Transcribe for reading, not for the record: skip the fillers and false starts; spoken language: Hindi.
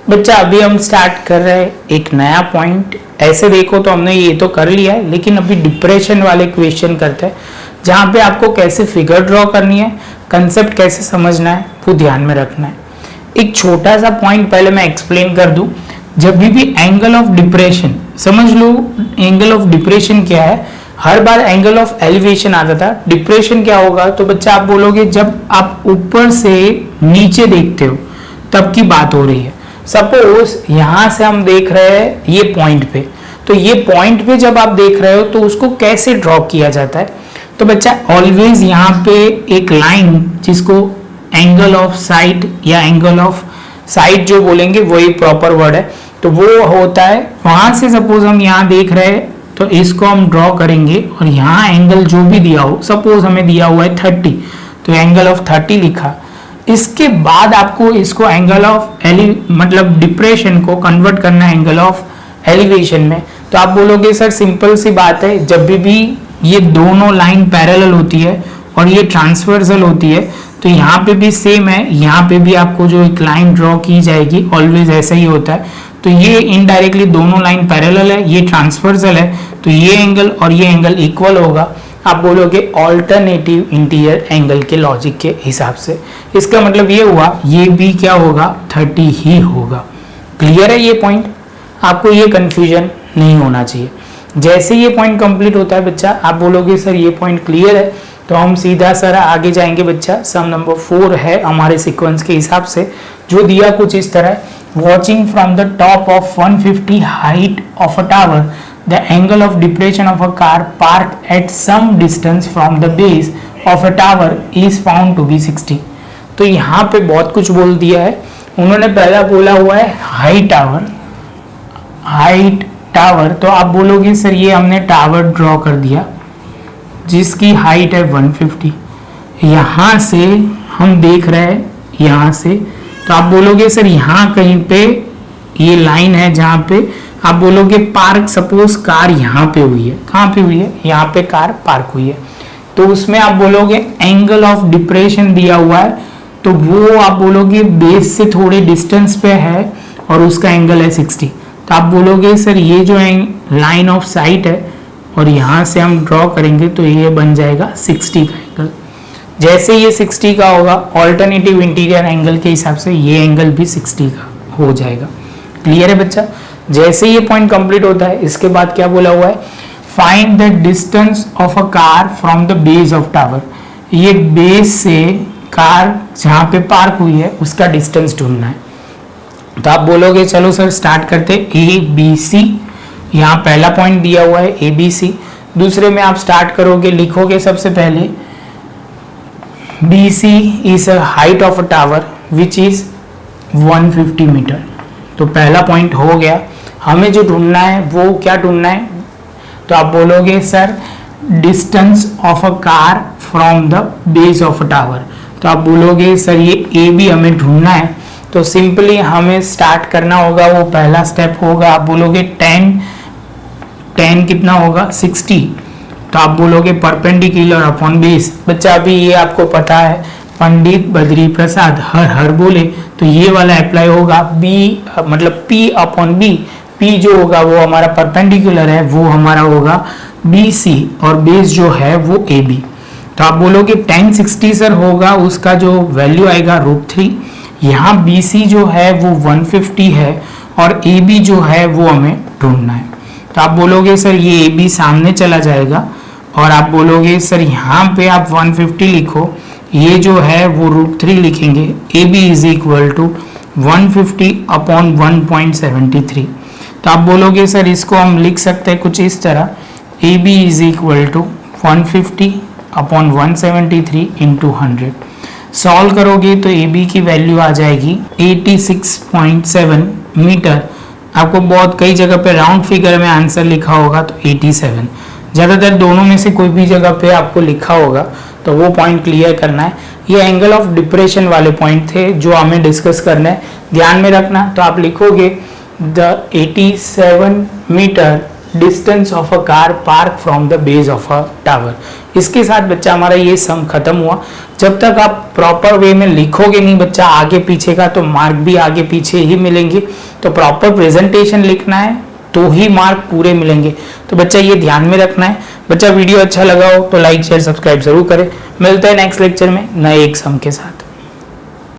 बच्चा अभी हम स्टार्ट कर रहे हैं एक नया पॉइंट। ऐसे देखो तो हमने ये तो कर लिया है, लेकिन अभी डिप्रेशन वाले क्वेश्चन करते हैं जहाँ पे आपको कैसे फिगर ड्रॉ करनी है, कंसेप्ट कैसे समझना है वो ध्यान में रखना है। एक छोटा सा पॉइंट पहले मैं एक्सप्लेन कर दूं। जब भी एंगल ऑफ डिप्रेशन समझ लो, एंगल ऑफ डिप्रेशन क्या है। हर बार एंगल ऑफ एलिवेशन आता था, डिप्रेशन क्या होगा तो बच्चा आप बोलोगे जब आप ऊपर से नीचे देखते हो तब की बात हो रही है। सपोज यहां से हम देख रहे हैं ये पॉइंट पे, तो ये पॉइंट पे जब आप देख रहे हो तो उसको कैसे ड्रॉ किया जाता है। तो बच्चा ऑलवेज यहाँ पे एक लाइन जिसको एंगल ऑफ साइड या एंगल ऑफ साइड जो बोलेंगे वही प्रॉपर वर्ड है, तो वो होता है। वहां से सपोज हम यहाँ देख रहे हैं तो इसको हम ड्रॉ करेंगे और यहाँ एंगल जो भी दिया हो, सपोज हमें दिया हुआ है 30, तो एंगल ऑफ 30 लिखा। इसके बाद आपको इसको एंगल ऑफ मतलब डिप्रेशन को कन्वर्ट करना है एंगल ऑफ एलिवेशन में। तो आप बोलोगे सर सिंपल सी बात है, जब भी ये दोनों लाइन पैरेलल होती है और ये ट्रांसवर्सल होती है तो यहाँ पे भी सेम है, यहाँ पे भी आपको जो एक लाइन ड्रॉ की जाएगी ऑलवेज ऐसा ही होता है। तो ये इनडायरेक्टली दोनों लाइन पैरेलल है, ये ट्रांसवर्सल है, तो ये एंगल और ये एंगल इक्वल होगा। आप बोलोगे ऑल्टरनेटिव इंटीरियर एंगल के लॉजिक के हिसाब से। इसका मतलब ये हुआ ये भी क्या होगा 30 ही होगा। क्लियर है ये पॉइंट? आपको ये कंफ्यूजन नहीं होना चाहिए। जैसे ये पॉइंट कंप्लीट होता है बच्चा, आप बोलोगे सर ये पॉइंट क्लियर है, तो हम सीधा सर आगे जाएंगे बच्चा। सम नंबर 4 है हमारे सीक्वेंस के हिसाब से, जो दिया कुछ इस तरह। Watching from the top of 150 height of a tower, the angle of depression of a car parked at some distance from the base of a tower is found to be 60। तो यहाँ पे बहुत कुछ बोल दिया है उन्होंने। पहला बोला हुआ है हाइट टावर, तो आप बोलोगे सर ये हमने टावर ड्रॉ कर दिया जिसकी हाइट है 150। यहाँ से हम देख रहे हैं यहाँ से, तो आप बोलोगे सर यहाँ कहीं पे ये लाइन है जहाँ पे आप बोलोगे पार्क, सपोज कार यहाँ पे हुई है। कहाँ पे हुई है? यहाँ पे कार पार्क हुई है, तो उसमें आप बोलोगे एंगल ऑफ डिप्रेशन दिया हुआ है, तो वो आप बोलोगे बेस से थोड़े डिस्टेंस पे है और उसका एंगल है 60। तो आप बोलोगे सर ये जो लाइन ऑफ साइट है और यहाँ से हम ड्रॉ करेंगे तो ये बन जाएगा 60 का एंगल। जैसे ये 60 का होगा ऑल्टरनेटिव इंटीरियर एंगल के हिसाब से ये एंगल भी 60 का हो जाएगा। क्लियर है बच्चा? जैसे ये पॉइंट कंप्लीट होता है इसके बाद क्या बोला हुआ है, find the distance of a car from the base of tower. ये बेस से कार जहाँ पे पार्क हुई है उसका डिस्टेंस ढूंढना है। तो आप बोलोगे चलो सर स्टार्ट करते ए बी सी। यहाँ पहला पॉइंट दिया हुआ है ए बी सी। दूसरे में आप स्टार्ट करोगे, लिखोगे सबसे पहले B C is a height of a tower which is 150 metre. तो पहला पॉइंट हो गया। हमें जो ढूंढना है वो क्या ढूंढना है, तो आप बोलोगे sir distance of a car from the base of a tower. तो आप बोलोगे सर ये ए बी हमें ढूंढना है, तो सिंपली हमें स्टार्ट करना होगा। वो पहला स्टेप होगा, आप बोलोगे 10 कितना होगा 60। तो आप बोलोगे परपेंडिकुलर अपॉन बेस। बच्चा अभी ये आपको पता है, पंडित बद्री प्रसाद हर हर बोले, तो ये वाला अप्लाई होगा बी मतलब पी अपॉन बी। पी जो होगा वो हमारा परपेंडिकुलर है, वो हमारा होगा बी सी, और बेस जो है वो ए बी। तो आप बोलोगे 1060 सर होगा, उसका जो वैल्यू आएगा √3। यहाँ बी सी जो है वो 150 है और ए बी जो है वो हमें ढूंढना है। तो आप बोलोगे सर ये ए बी सामने चला जाएगा और आप बोलोगे सर यहाँ पे आप 150 लिखो, ये जो है वो √3 लिखेंगे। A B is equal to 150 upon 1.73। तो आप बोलोगे सर इसको हम लिख सकते हैं कुछ इस तरह, A B is equal to 150 upon 173 into 100। Solve करोगे तो ए बी की वैल्यू आ जाएगी 86.7 मीटर। आपको बहुत कई जगह पे राउंड फिगर में आंसर लिखा होगा तो 87, ज़्यादातर दोनों में से कोई भी जगह पे आपको लिखा होगा, तो वो पॉइंट क्लियर करना है। ये एंगल ऑफ डिप्रेशन वाले पॉइंट थे जो हमें डिस्कस करना है, ध्यान में रखना। तो आप लिखोगे the 87 metre distance of a car park from the base of a tower. इसके साथ बच्चा हमारा ये सम खत्म हुआ। जब तक आप प्रॉपर वे में लिखोगे नहीं बच्चा आगे पीछे का, तो मार्क भी आगे पीछे ही मिलेंगे। तो प्रॉपर प्रेजेंटेशन लिखना है तो ही मार्क पूरे मिलेंगे। तो बच्चा ये ध्यान में रखना है। बच्चा वीडियो अच्छा लगा हो तो लाइक शेयर सब्सक्राइब जरूर करें। मिलते हैं नेक्स्ट लेक्चर में नए एक सम के साथ।